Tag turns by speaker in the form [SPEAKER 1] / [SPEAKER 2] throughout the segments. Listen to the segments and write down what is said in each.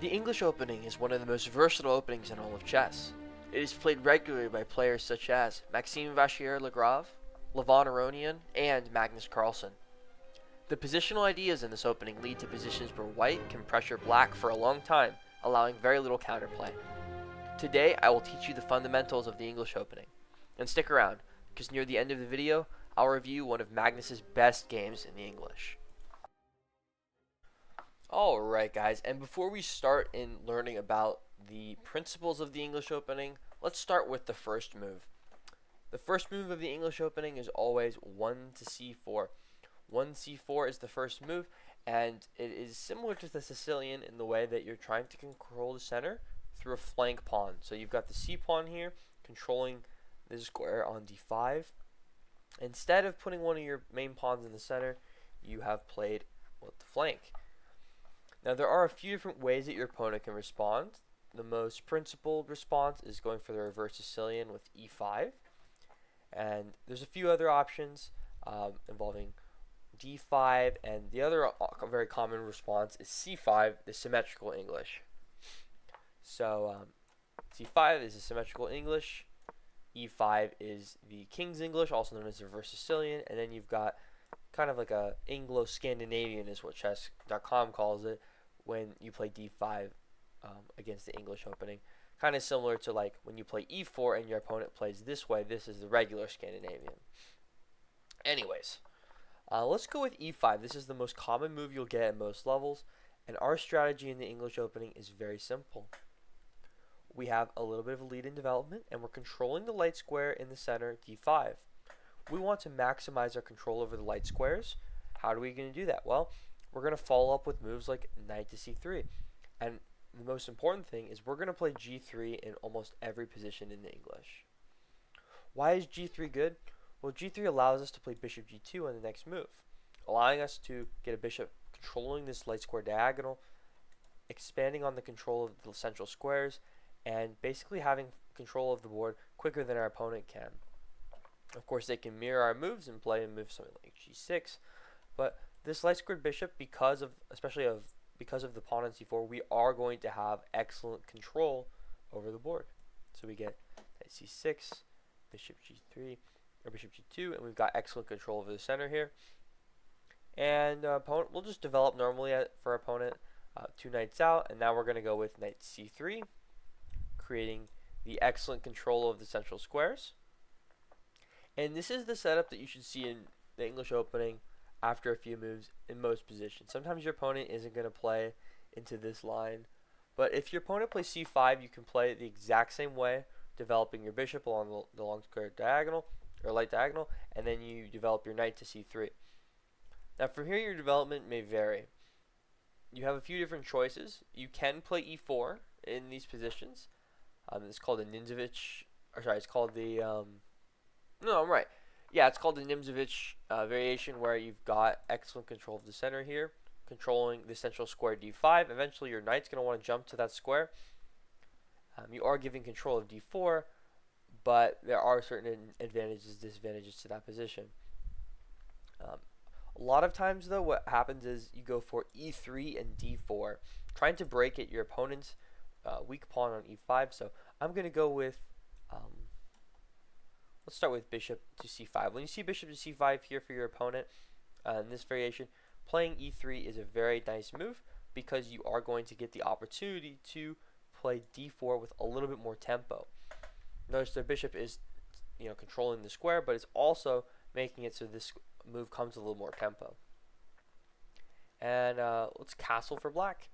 [SPEAKER 1] The English opening is one of the most versatile openings in all of chess. It is played regularly by players such as Maxime Vachier-Lagrave, Levon Aronian, and Magnus Carlsen. The positional ideas in this opening lead to positions where white can pressure black for a long time, allowing very little counterplay. Today, I will teach you the fundamentals of the English opening. And stick around, because near the end of the video, I'll review one of Magnus's best games in the English. Alright guys, and before we start in learning about the principles of the English opening, let's start with the first move. The first move of the English opening is always 1 to c4. 1 c4 is the first move, and it is similar to the Sicilian in the way that you're trying to control the center through a flank pawn. So you've got the c pawn here controlling this square on d5. Instead of putting one of your main pawns in the center, you have played with the flank. Now there are a few different ways that your opponent can respond. The most principled response is going for the reverse Sicilian with e5. And there's a few other options involving d5, and the other very common response is c5, the symmetrical English. So c5 is the symmetrical English, e5 is the King's English, also known as the reverse Sicilian, and then you've got kind of like a Anglo-Scandinavian is what chess.com calls it, when you play d5 against the English opening. Kind of similar to like when you play e4 and your opponent plays this way. This is the regular Scandinavian. Anyways, let's go with e5. This is the most common move you'll get at most levels, and our strategy in the English opening is very simple. We have a little bit of a lead in development, and we're controlling the light square in the center, d5. We want to maximize our control over the light squares. How are we going to do that? Well, we're going to follow up with moves like knight to c3. And the most important thing is we're going to play g3 in almost every position in the English. Why is g3 good? Well, g3 allows us to play bishop g2 on the next move, allowing us to get a bishop controlling this light square diagonal, expanding on the control of the central squares, and basically having control of the board quicker than our opponent can. Of course, they can mirror our moves and play a move something like g6, but this light squared bishop, because of the pawn on c4, we are going to have excellent control over the board. So we get knight c6, bishop g3, or bishop g2, and we've got excellent control over the center here. And opponent will just develop normally for our opponent, 2 knights out, and now we're going to go with knight c3, creating the excellent control of the central squares. And this is the setup that you should see in the English opening after a few moves in most positions. Sometimes your opponent isn't going to play into this line, but if your opponent plays c5, you can play it the exact same way, developing your bishop along the long square diagonal, or light diagonal, and then you develop your knight to c3. Now from here, your development may vary. You have a few different choices. You can play e4 in these positions. It's called the it's called the no, I'm right. Yeah, it's called the Nimzovich variation, where you've got excellent control of the center here, controlling the central square d5. Eventually, your knight's going to want to jump to that square. You are giving control of d4, but there are certain advantages, disadvantages to that position. A lot of times, though, what happens is you go for e3 and d4, trying to break at your opponent's weak pawn on e5. So I'm going to go with let's start with bishop to c5. When you see bishop to c5 here for your opponent in this variation, playing e3 is a very nice move because you are going to get the opportunity to play d4 with a little bit more tempo. Notice the bishop is controlling the square, but it's also making it so this move comes with a little more tempo. And let's castle for black.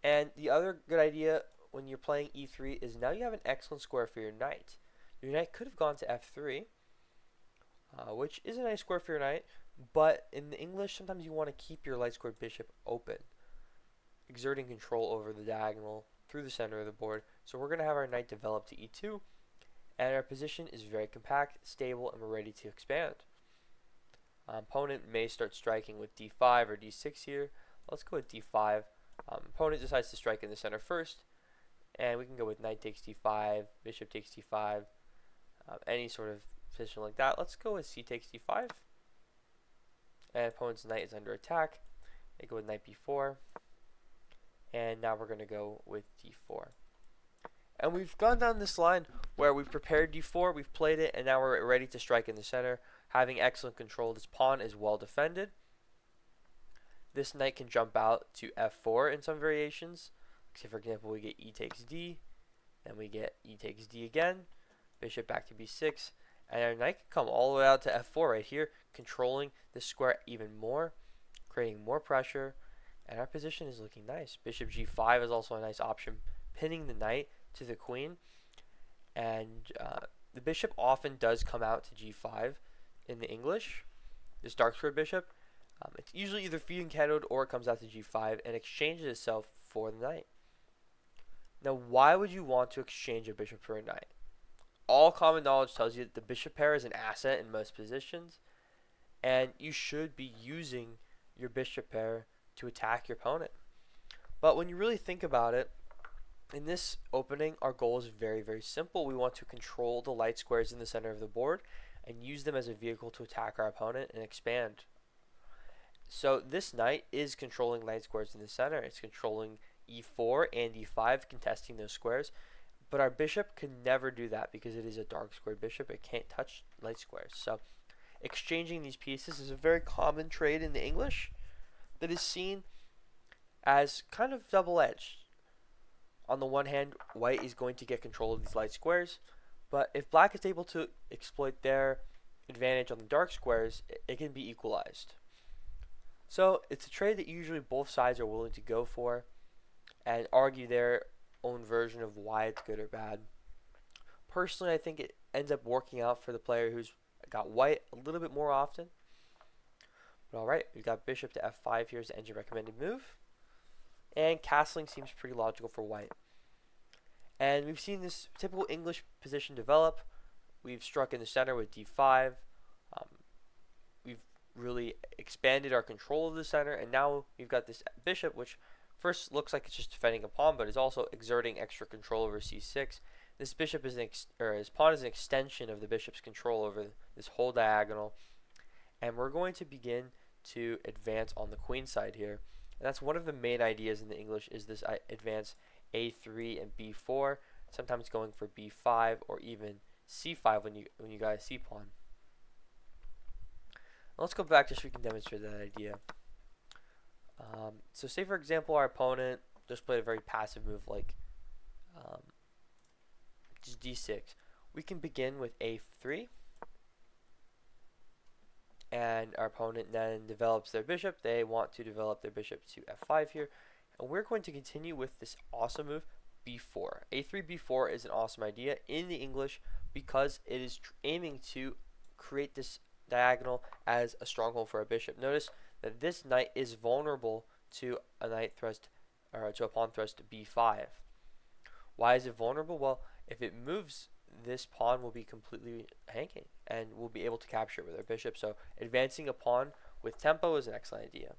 [SPEAKER 1] And the other good idea when you're playing e3 is now you have an excellent square for your knight. Your knight could have gone to f3, which is a nice square for your knight, but in the English, sometimes you want to keep your light squared bishop open, exerting control over the diagonal through the center of the board. So we're going to have our knight develop to e2, and our position is very compact, stable, and we're ready to expand. Opponent may start striking with d5 or d6 here. Let's go with d5. Opponent decides to strike in the center first, and we can go with knight takes d5, bishop takes d5, any sort of position like that. Let's go with c takes d5, and opponent's knight is under attack. They go with knight b4, And now we're going to go with d4. And we've gone down this line where we've prepared d4, we've played it, and now we're ready to strike in the center. Having excellent control, this pawn is well defended. This knight can jump out to f4 in some variations. Say, for example, we get e takes d, then we get e takes d again, bishop back to b6, and our knight can come all the way out to f4 right here, controlling this square even more, creating more pressure, and our position is looking nice. Bishop g5 is also a nice option, pinning the knight to the queen, and the bishop often does come out to g5 in the English, this dark squared bishop. It's usually either fianchettoed or it comes out to g5 and exchanges itself for the knight. Now, why would you want to exchange a bishop for a knight? All common knowledge tells you that the bishop pair is an asset in most positions, and you should be using your bishop pair to attack your opponent. But when you really think about it, in this opening, our goal is very, very simple. We want to control the light squares in the center of the board and use them as a vehicle to attack our opponent and expand. So this knight is controlling light squares in the center. It's controlling e4 and e5, contesting those squares. But our bishop can never do that because it is a dark squared bishop. It can't touch light squares. So exchanging these pieces is a very common trade in the English that is seen as kind of double-edged. On the one hand, white is going to get control of these light squares, but if black is able to exploit their advantage on the dark squares, it can be equalized. So it's a trade that usually both sides are willing to go for and argue their own version of why it's good or bad. Personally, I think it ends up working out for the player who's got white a little bit more often. But alright, we've got bishop to f5 here as the engine recommended move. And castling seems pretty logical for white. And we've seen this typical English position develop. We've struck in the center with d5. We've really expanded our control of the center, and now we've got this bishop, which first looks like it's just defending a pawn, but is also exerting extra control over c6. This bishop is his pawn is an extension of the bishop's control over this whole diagonal, and we're going to begin to advance on the queen side here. And that's one of the main ideas in the English, is this advance a3 and b4, sometimes going for b5 or even c5 when you got a c pawn. Now let's go back just so we can demonstrate that idea. So say for example our opponent just played a very passive move like just d6. We can begin with a3. And our opponent then develops their bishop. They want to develop their bishop to f5 here. And we're going to continue with this awesome move, b4. a3, b4 is an awesome idea in the English because it is aiming to create this diagonal as a stronghold for a bishop. Notice that this knight is vulnerable to a knight thrust, or to a pawn thrust to b5. Why is it vulnerable? Well, if it moves, this pawn will be completely hanging and we'll be able to capture it with our bishop. So advancing a pawn with tempo is an excellent idea.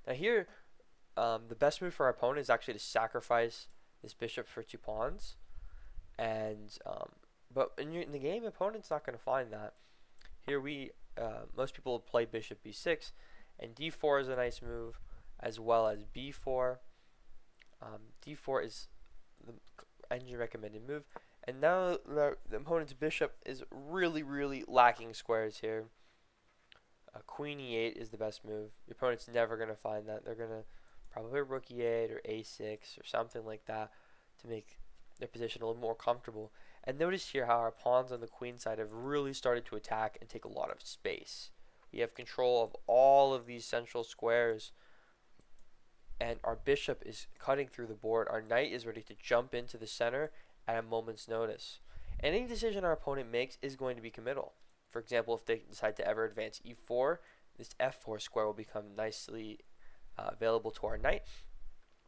[SPEAKER 1] Now here, the best move for our opponent is actually to sacrifice this bishop for 2 pawns. And but in the game, opponent's not going to find that. Here most people will play bishop b6, and d4 is a nice move, as well as b4. D4 is the engine recommended move, and now the opponent's bishop is really lacking squares here. Queen e8 is the best move. Your opponent's never going to find that. They're going to probably rook e8 or a6 or something like that to make their position a little more comfortable. And notice here how our pawns on the queen side have really started to attack and take a lot of space. We have control of all of these central squares, and our bishop is cutting through the board. Our knight is ready to jump into the center at a moment's notice. Any decision our opponent makes is going to be committal. For example, if they decide to ever advance e4, this f4 square will become nicely available to our knight.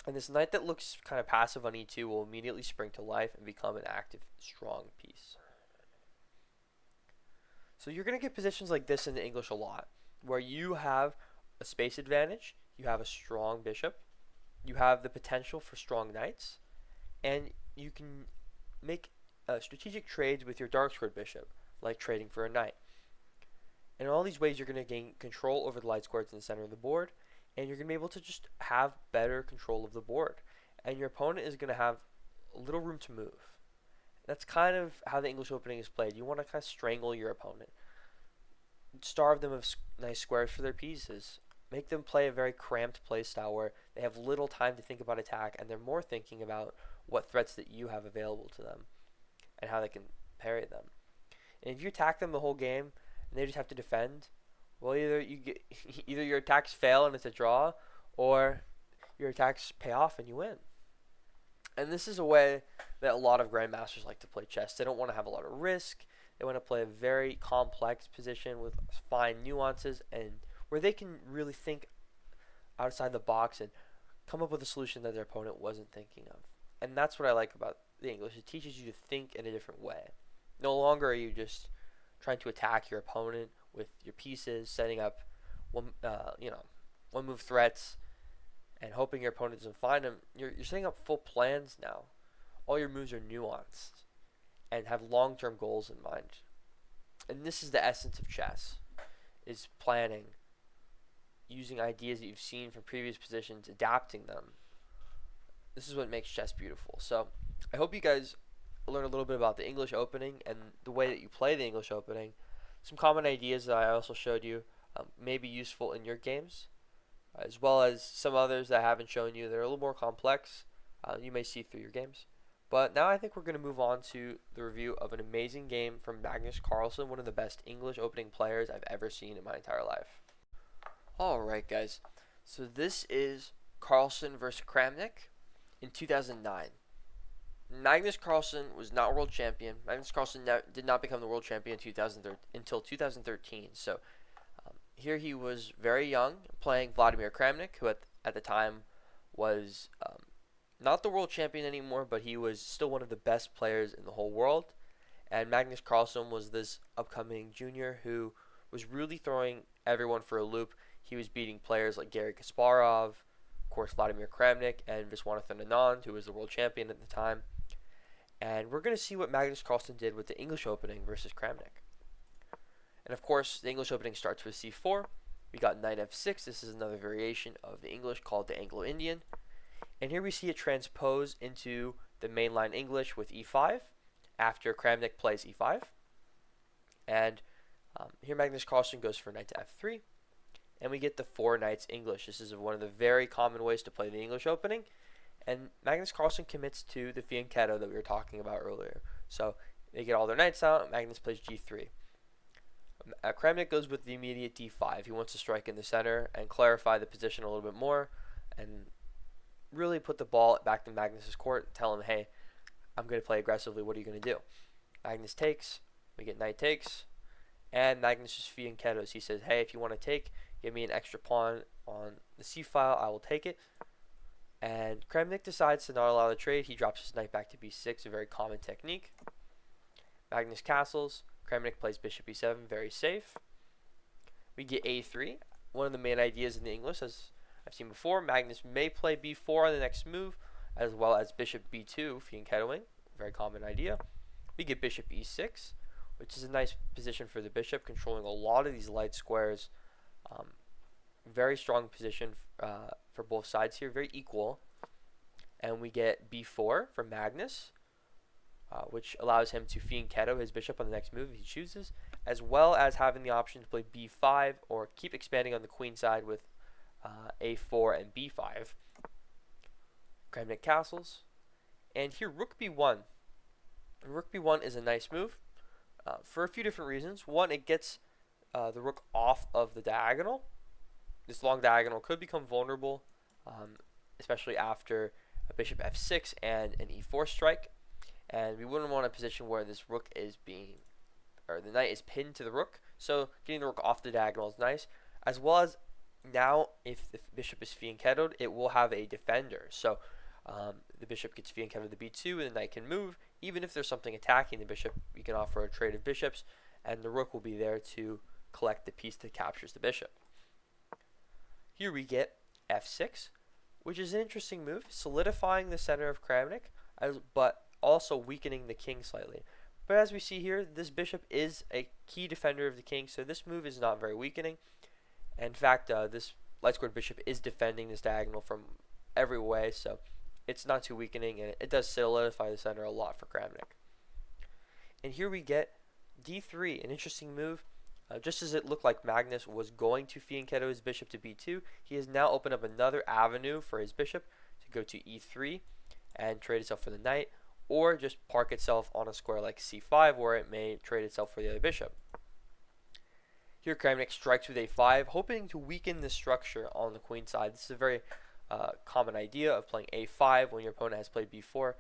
[SPEAKER 1] And this knight that looks kind of passive on e2 will immediately spring to life and become an active, strong piece. So you're going to get positions like this in the English a lot, where you have a space advantage, you have a strong bishop, you have the potential for strong knights, and you can make strategic trades with your dark squared bishop, like trading for a knight. In all these ways, you're going to gain control over the light squares in the center of the board, and you're going to be able to just have better control of the board. And your opponent is going to have a little room to move. That's kind of how the English opening is played. You want to kind of strangle your opponent, starve them of nice squares for their pieces, make them play a very cramped play style where they have little time to think about attack and they're more thinking about what threats that you have available to them and how they can parry them. And if you attack them the whole game and they just have to defend, well, either your attacks fail and it's a draw, or your attacks pay off and you win. And this is a way that a lot of grandmasters like to play chess. They don't want to have a lot of risk. They want to play a very complex position with fine nuances and where they can really think outside the box and come up with a solution that their opponent wasn't thinking of. And that's what I like about the English. It teaches you to think in a different way. No longer are you just trying to attack your opponent with your pieces, setting up one move threats, and hoping your opponent doesn't find them. You're setting up full plans now. All your moves are nuanced and have long-term goals in mind. And this is the essence of chess, is planning, using ideas that you've seen from previous positions, adapting them. This is what makes chess beautiful. So I hope you guys learn a little bit about the English opening and the way that you play the English opening. Some common ideas that I also showed you may be useful in your games, as well as some others that I haven't shown you that are a little more complex. You may see through your games. But now I think we're going to move on to the review of an amazing game from Magnus Carlsen, one of the best English opening players I've ever seen in my entire life. Alright guys, so this is Carlsen versus Kramnik in 2009. Magnus Carlsen was not world champion. Magnus Carlsen did not become the world champion until 2013. So here he was very young, playing Vladimir Kramnik, who at the time was not the world champion anymore, but he was still one of the best players in the whole world. And Magnus Carlsen was this upcoming junior who was really throwing everyone for a loop. He was beating players like Garry Kasparov, of course Vladimir Kramnik, and Viswanathan Anand, who was the world champion at the time. And we're going to see what Magnus Carlsen did with the English opening versus Kramnik. And of course, the English opening starts with c4. We got knight f6. This is another variation of the English called the Anglo-Indian. And here we see it transpose into the mainline English with e5 after Kramnik plays e5. And here Magnus Carlsen goes for knight to f3. And we get the four knights English. This is one of the very common ways to play the English opening. And Magnus Carlsen commits to the fianchetto that we were talking about earlier. So they get all their knights out. Magnus plays g3. Kramnik goes with the immediate d5. He wants to strike in the center and clarify the position a little bit more and really put the ball back to Magnus's court. Tell him, hey, I'm going to play aggressively. What are you going to do? Magnus takes. We get knight takes. And Magnus just fianchettos. He says, hey, if you want to take, give me an extra pawn on the c file. I will take it. And Kramnik decides to not allow the trade. He drops his knight back to b6, a very common technique. Magnus castles. Kramnik plays bishop e7, very safe. We get a3. One of the main ideas in the English, as I've seen before, Magnus may play b4 on the next move, as well as bishop b2, fianchettoing, very common idea. We get bishop e6, which is a nice position for the bishop, controlling a lot of these light squares. Very strong position for both sides here, very equal. And we get b4 from Magnus, which allows him to fianchetto his bishop on the next move if he chooses, as well as having the option to play b5 or keep expanding on the queen side with a4 and b5. Kramnik castles. And here rook b1. And rook b1 is a nice move for a few different reasons. One, it gets the rook off of the diagonal. This long diagonal could become vulnerable, especially after a bishop f6 and an e4 strike. And we wouldn't want a position where this rook is the knight is pinned to the rook. So getting the rook off the diagonal is nice. As well as now, if the bishop is fianchettoed, it will have a defender. So the bishop gets fianchettoed to b2 and the knight can move. Even if there's something attacking the bishop, we can offer a trade of bishops. And the rook will be there to collect the piece that captures the bishop. Here we get f6, which is an interesting move, solidifying the center of Kramnik, but also weakening the king slightly. But as we see here, this bishop is a key defender of the king, so this move is not very weakening. In fact, this light squared bishop is defending this diagonal from every way, so it's not too weakening, and it does solidify the center a lot for Kramnik. And here we get d3, an interesting move. Just as it looked like Magnus was going to fianchetto his bishop to b2, he has now opened up another avenue for his bishop to go to e3 and trade itself for the knight, or just park itself on a square like c5 where it may trade itself for the other bishop. Here Kramnik strikes with a5, hoping to weaken the structure on the queen side. This is a very common idea of playing a5 when your opponent has played b4.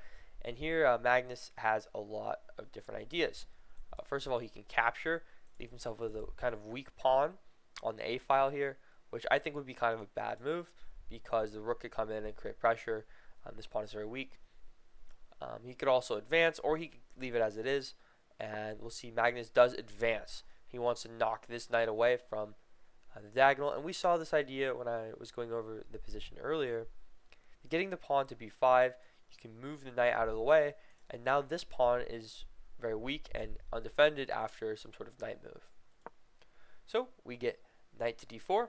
[SPEAKER 1] And here Magnus has a lot of different ideas. First of all, he can capture, leave himself with a kind of weak pawn on the a file here, which I think would be kind of a bad move because the rook could come in and create pressure. This pawn is very weak. He could also advance, or he could leave it as it is, and we'll see Magnus does advance. He wants to knock this knight away from the diagonal, and we saw this idea when I was going over the position earlier. Getting the pawn to b5, you can move the knight out of the way, and now this pawn is very weak and undefended after some sort of knight move. So we get knight to d4,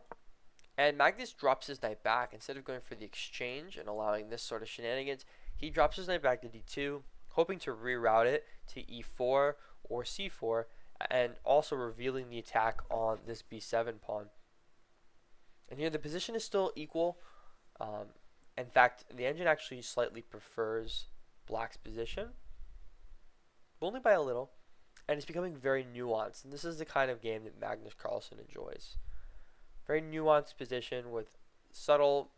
[SPEAKER 1] and Magnus drops his knight back. Instead of going for the exchange and allowing this sort of shenanigans, he drops his knight back to d2, hoping to reroute it to e4 or c4, and also revealing the attack on this b7 pawn. And here the position is still equal. In fact, the engine actually slightly prefers black's position, but only by a little, and it's becoming very nuanced. And this is the kind of game that Magnus Carlsen enjoys. Very nuanced position with subtle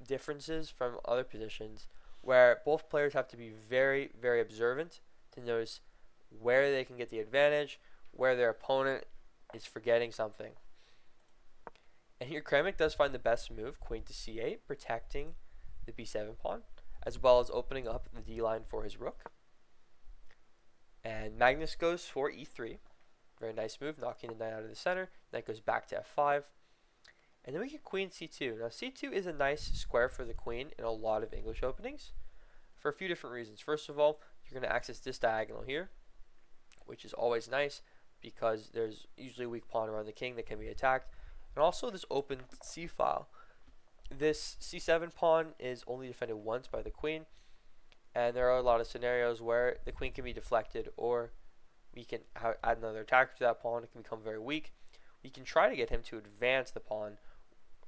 [SPEAKER 1] differences from other positions, where both players have to be very, very observant to notice where they can get the advantage, where their opponent is forgetting something. And here Kramnik does find the best move, queen to c8, protecting the b7 pawn, as well as opening up the d line for his rook. And Magnus goes for e3. Very nice move, knocking the knight out of the center. Knight goes back to f5. And then we get queen c2. Now c2 is a nice square for the queen in a lot of English openings for a few different reasons. First of all, you're going to access this diagonal here, which is always nice because there's usually a weak pawn around the king that can be attacked. And also this open c file. This c7 pawn is only defended once by the queen, and there are a lot of scenarios where the queen can be deflected, or we can add another attacker to that pawn. It can become very weak. We can try to get him to advance the pawn,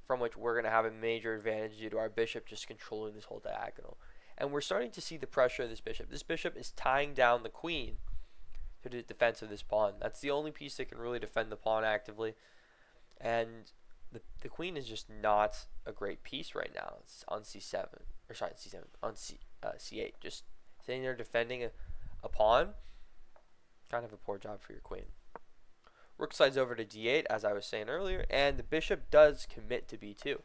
[SPEAKER 1] from which we're going to have a major advantage due to our bishop just controlling this whole diagonal. And we're starting to see the pressure of this bishop. This bishop is tying down the queen to the defense of this pawn. That's the only piece that can really defend the pawn actively. And the queen is just not a great piece right now. It's on c7, or sorry, c7, on c8. Just sitting there defending a pawn. Kind of a poor job for your queen. Rook slides over to d8, as I was saying earlier, and the bishop does commit to b2.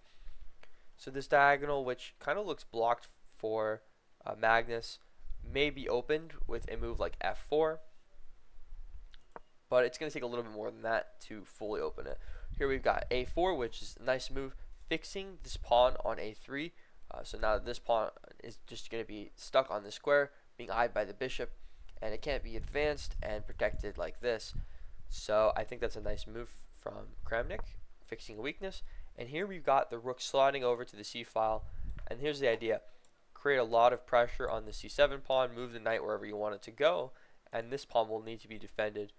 [SPEAKER 1] So this diagonal, which kind of looks blocked for Magnus, may be opened with a move like f4, but it's going to take a little bit more than that to fully open it. Here we've got a4, which is a nice move, fixing this pawn on a3. So now this pawn is just going to be stuck on the square, being eyed by the bishop, and it can't be advanced and protected like this. So I think that's a nice move from Kramnik, fixing a weakness. And here we've got the rook sliding over to the c file, and here's the idea. Create a lot of pressure on the c7 pawn, move the knight wherever you want it to go, and this pawn will need to be defended,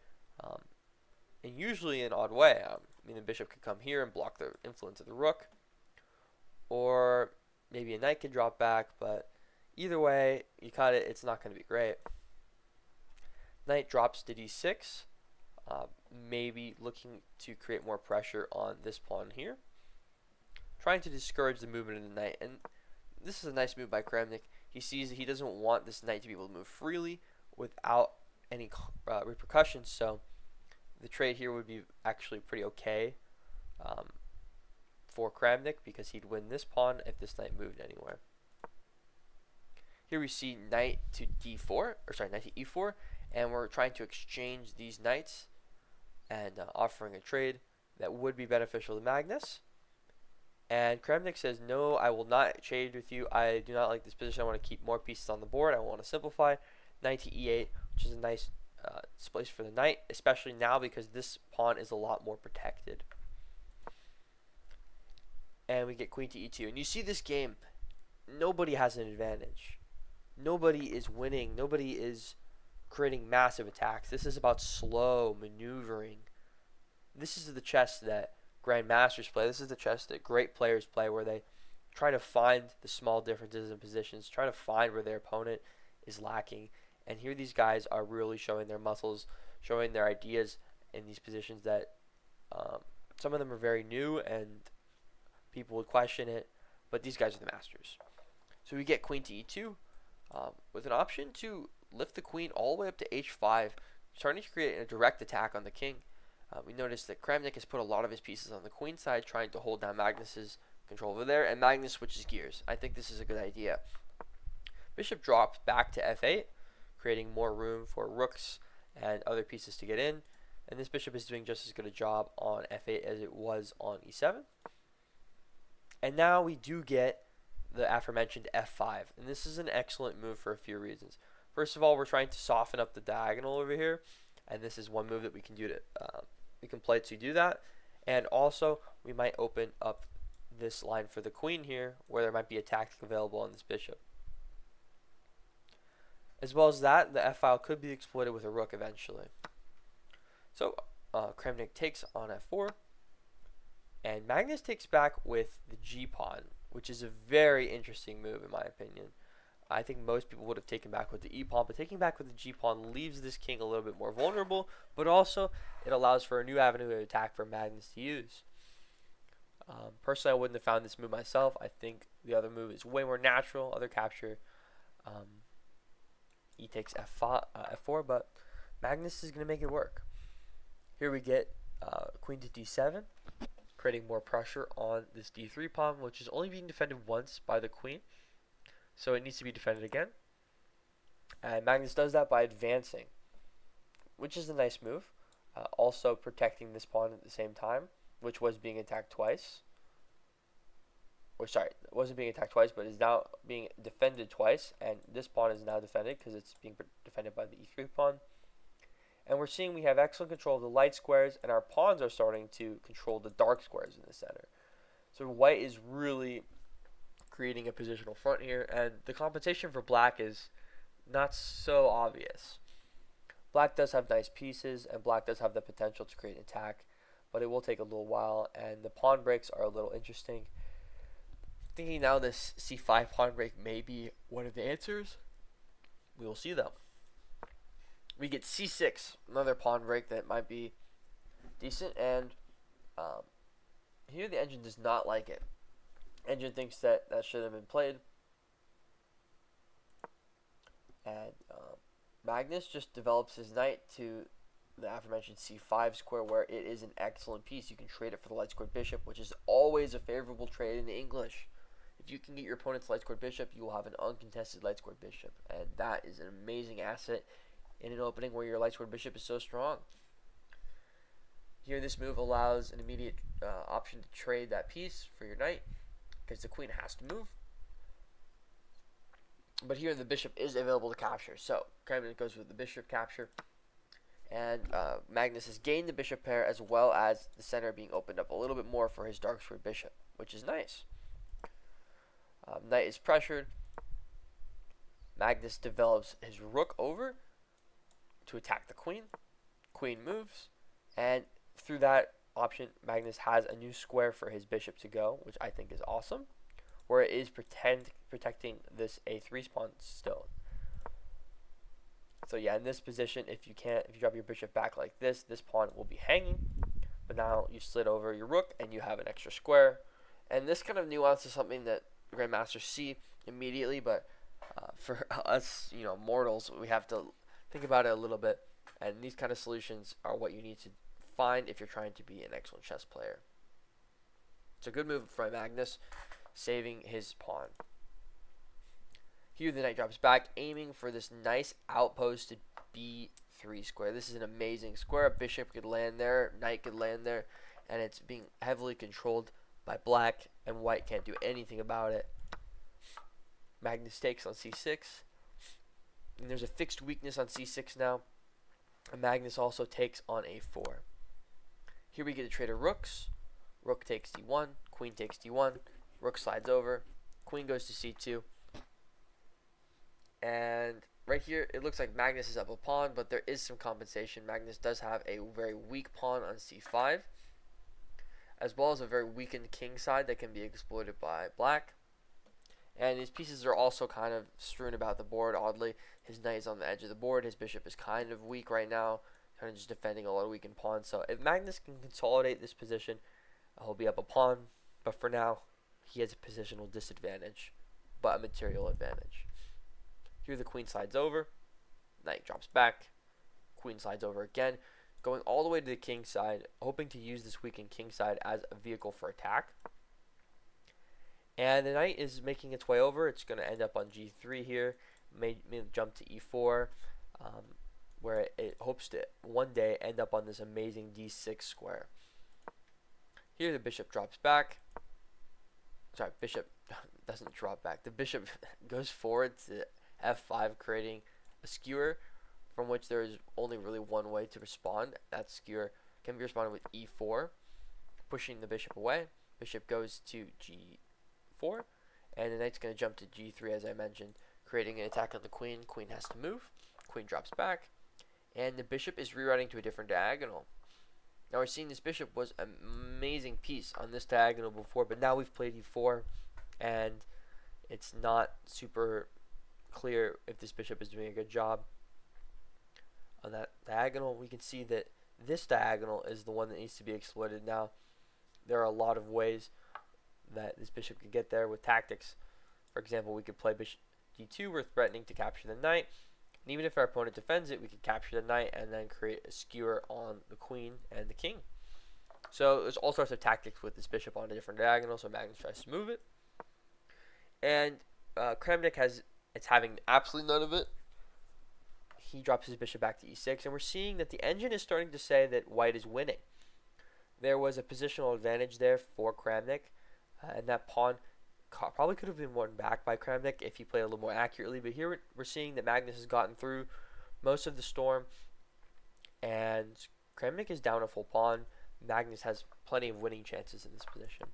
[SPEAKER 1] and usually in an odd way. The bishop could come here and block the influence of the rook, or maybe a knight could drop back, but either way, it's not going to be great. Knight drops to d6, maybe looking to create more pressure on this pawn here, trying to discourage the movement of the knight. And this is a nice move by Kramnik. He sees that he doesn't want this knight to be able to move freely without any repercussions, so the trade here would be actually pretty okay for Kramnik, because he'd win this pawn if this knight moved anywhere. Here we see knight to e4, and we're trying to exchange these knights and offering a trade that would be beneficial to Magnus. And Kramnik says, no, I will not trade with you. I do not like this position. I want to keep more pieces on the board. I want to simplify. Knight to e8, which is a nice place for the knight, especially now because this pawn is a lot more protected. and we get queen to e2. And you see this game, nobody has an advantage. Nobody is winning. Nobody is creating massive attacks. This is about slow maneuvering. This is the chess that grandmasters play. This is the chess that great players play, where they try to find the small differences in positions, try to find where their opponent is lacking. And here these guys are really showing their muscles, showing their ideas in these positions that some of them are very new and people would question it, but these guys are the masters. So we get queen to e2 with an option to lift the queen all the way up to h5, starting to create a direct attack on the king. We notice that Kramnik has put a lot of his pieces on the queen side, trying to hold down Magnus's control over there, and Magnus switches gears. I think this is a good idea. Bishop drops back to f8, creating more room for rooks and other pieces to get in, and this bishop is doing just as good a job on f8 as it was on e7. And now we do get the aforementioned f5, and this is an excellent move for a few reasons. First of all, we're trying to soften up the diagonal over here, and this is one move that we can do to we can play to do that. And also, we might open up this line for the queen here, where there might be a tactic available on this bishop. As well as that, the f-file could be exploited with a rook eventually. So Kramnik takes on f4, and Magnus takes back with the g-pawn, which is a very interesting move in my opinion. I think most people would have taken back with the e-pawn, but taking back with the g-pawn leaves this king a little bit more vulnerable, but also it allows for a new avenue of attack for Magnus to use. Personally, I wouldn't have found this move myself. I think the other move is way more natural, other capture. E takes f4, but Magnus is going to make it work. Here we get queen to d7, creating more pressure on this d3 pawn, which is only being defended once by the queen. So it needs to be defended again. And Magnus does that by advancing, which is a nice move. Also protecting this pawn at the same time, which was being attacked twice. Or sorry, it wasn't being attacked twice, but is now being defended twice. And this pawn is now defended because it's being defended by the e3 pawn. And we're seeing we have excellent control of the light squares, and our pawns are starting to control the dark squares in the center. So white is really creating a positional front here, and the compensation for black is not so obvious. Black does have nice pieces, and black does have the potential to create an attack, but it will take a little while, and the pawn breaks are a little interesting. Thinking now this c5 pawn break may be one of the answers. We will see though. We get c6, another pawn break that might be decent, and here the engine does not like it. Engine thinks that should have been played, and Magnus just develops his knight to the aforementioned c5 square, where it is an excellent piece. You can trade it for the light squared bishop, which is always a favorable trade in the English. If you can get your opponent's light squared bishop, you will have an uncontested light squared bishop, and that is an amazing asset in an opening where your light squared bishop is so strong. Here this move allows an immediate option to trade that piece for your knight, because the queen has to move. But here the bishop is available to capture, so Kramnik goes with the bishop capture, and Magnus has gained the bishop pair, as well as the center being opened up a little bit more for his dark squared bishop, which is nice. Knight is pressured. Magnus develops his rook over to attack the queen. Queen moves, and through that option, Magnus has a new square for his bishop to go, which I think is awesome, where it is protecting this a3 pawn still. So yeah, in this position, if you drop your bishop back like this pawn will be hanging, but now you slid over your rook and you have an extra square. And this kind of nuance is something that grandmasters see immediately, but for us, mortals, we have to think about it a little bit. And these kind of solutions are what you need to find if you're trying to be an excellent chess player. It's a good move from Magnus, saving his pawn. Here the knight drops back, aiming for this nice outposted b3 square. This is an amazing square. A bishop could land there, knight could land there, and it's being heavily controlled by black, and white can't do anything about it. Magnus takes on c6, and there's a fixed weakness on c6 now. And Magnus also takes on a4. Here we get to trade of rooks. Rook takes d1, Queen takes d1. Rook slides over. Queen goes to c2. And right here, it looks like Magnus is up a pawn, but there is some compensation. Magnus does have a very weak pawn on c5, as well as a very weakened king side that can be exploited by black. And his pieces are also kind of strewn about the board, oddly. His knight is on the edge of the board. His bishop is kind of weak right now, kind of just defending a lot of weakened pawns. So if Magnus can consolidate this position, he'll be up a pawn. But for now, he has a positional disadvantage, but a material advantage. Here the queen slides over. Knight drops back. Queen slides over again, going all the way to the king side, hoping to use this weakened king side as a vehicle for attack. And the knight is making its way over. It's going to end up on g3 here. May jump to e4, where it hopes to one day end up on this amazing d6 square. Here the bishop drops back. Sorry, bishop doesn't drop back. The bishop goes forward to f5, creating a skewer from which there is only really one way to respond. That skewer can be responded with e4, pushing the bishop away. Bishop goes to g4, and the knight's going to jump to g3, as I mentioned, creating an attack on the queen. Queen has to move. Queen drops back, and the bishop is rewriting to a different diagonal. Now we're seeing this bishop was an amazing piece on this diagonal before, but now we've played e4, and it's not super clear if this bishop is doing a good job on that diagonal. We can see that this diagonal is the one that needs to be exploited now. There are a lot of ways that this bishop could get there with tactics. For example, we could play bishop d2. We're threatening to capture the knight. And even if our opponent defends it, we could capture the knight and then create a skewer on the queen and the king. So there's all sorts of tactics with this bishop on a different diagonal. So Magnus tries to move it. And Kramnik it's having absolutely none of it. He drops his bishop back to e6. And we're seeing that the engine is starting to say that white is winning. There was a positional advantage there for Kramnik. And that pawn probably could have been won back by Kramnik if he played a little more accurately. But here we're seeing that Magnus has gotten through most of the storm. And Kramnik is down a full pawn. Magnus has plenty of winning chances in this position.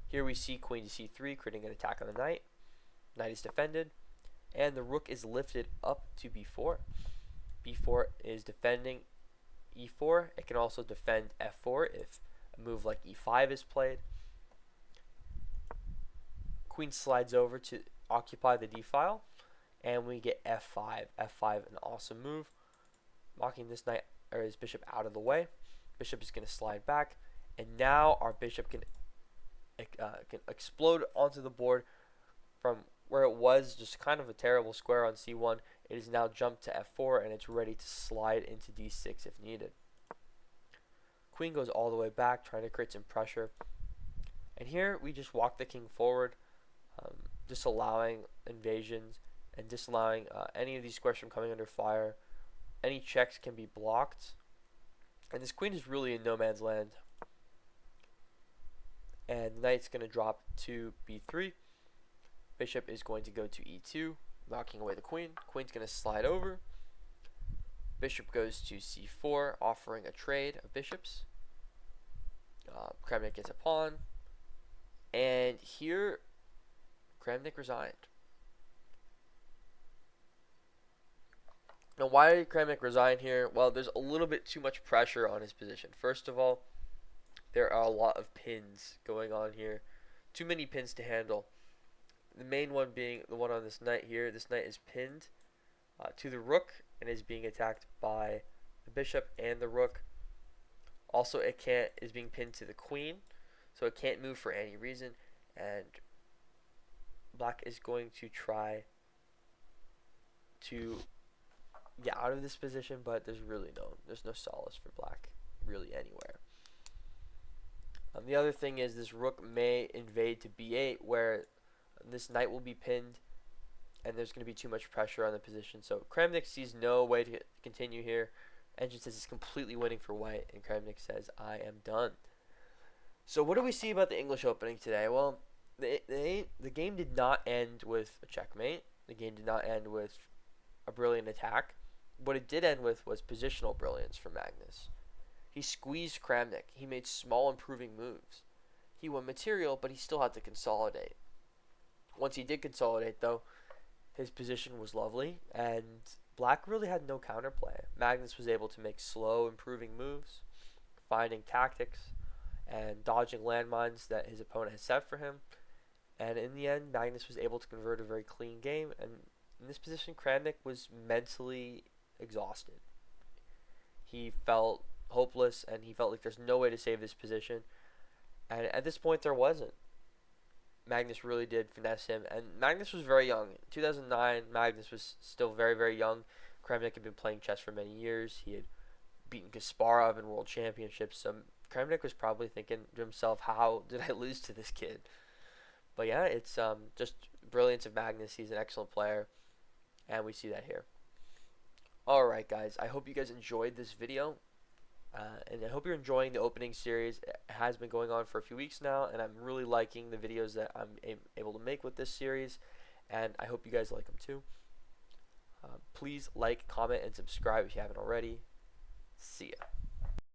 [SPEAKER 1] Here we see queen to c3, creating an attack on the knight. Knight is defended. And the rook is lifted up to b4. b4 is defending e4. It can also defend f4 if a move like e5 is played. Queen slides over to occupy the d file, and we get f5. f5, an awesome move, knocking this knight or his bishop out of the way. Bishop is going to slide back, and now our bishop can explode onto the board from where it was just kind of a terrible square on c1. It is now jumped to f4, and it's ready to slide into d6 if needed. Queen goes all the way back, trying to create some pressure. And here we just walk the king forward, disallowing invasions and disallowing any of these squares from coming under fire. Any checks can be blocked. And this queen is really in no man's land. And the knight's going to drop to b3. Bishop is going to go to e2, knocking away the queen. Queen's going to slide over. Bishop goes to c4, offering a trade of bishops. Kramnik gets a pawn. And here, Kramnik resigned. Now, why did Kramnik resign here? Well, there's a little bit too much pressure on his position. First of all, there are a lot of pins going on here. Too many pins to handle. The main one being the one on this knight here. This knight is pinned to the rook and is being attacked by the bishop and the rook. Also, is being pinned to the queen, so it can't move for any reason. And black is going to try to get out of this position, but there's no solace for black really anywhere. The other thing is this rook may invade to b8, where this knight will be pinned, and there's going to be too much pressure on the position. So Kramnik sees no way to continue here. Engine says he's completely winning for white, and Kramnik says, I am done. So what do we see about the English opening today? Well, the game did not end with a checkmate. The game did not end with a brilliant attack. What it did end with was positional brilliance for Magnus. He squeezed Kramnik. He made small improving moves. he won material, but he still had to consolidate. Once he did consolidate, though, his position was lovely, and Black really had no counterplay. Magnus was able to make slow, improving moves, finding tactics, and dodging landmines that his opponent had set for him. And in the end, Magnus was able to convert a very clean game. And in this position, Kramnik was mentally exhausted. He felt hopeless, and he felt like there's no way to save this position. And at this point, there wasn't. Magnus really did finesse him, and Magnus was very young. In 2009, Magnus was still very, very young. Kramnik had been playing chess for many years. He had beaten Kasparov in world championships, so Kramnik was probably thinking to himself, how did I lose to this kid? But yeah, it's just brilliance of Magnus. He's an excellent player, and we see that here. Alright guys, I hope you guys enjoyed this video. And I hope you're enjoying the opening series. It has been going on for a few weeks now, and I'm really liking the videos that I'm able to make with this series, and I hope you guys like them too. Please like, comment, and subscribe if you haven't already. See ya.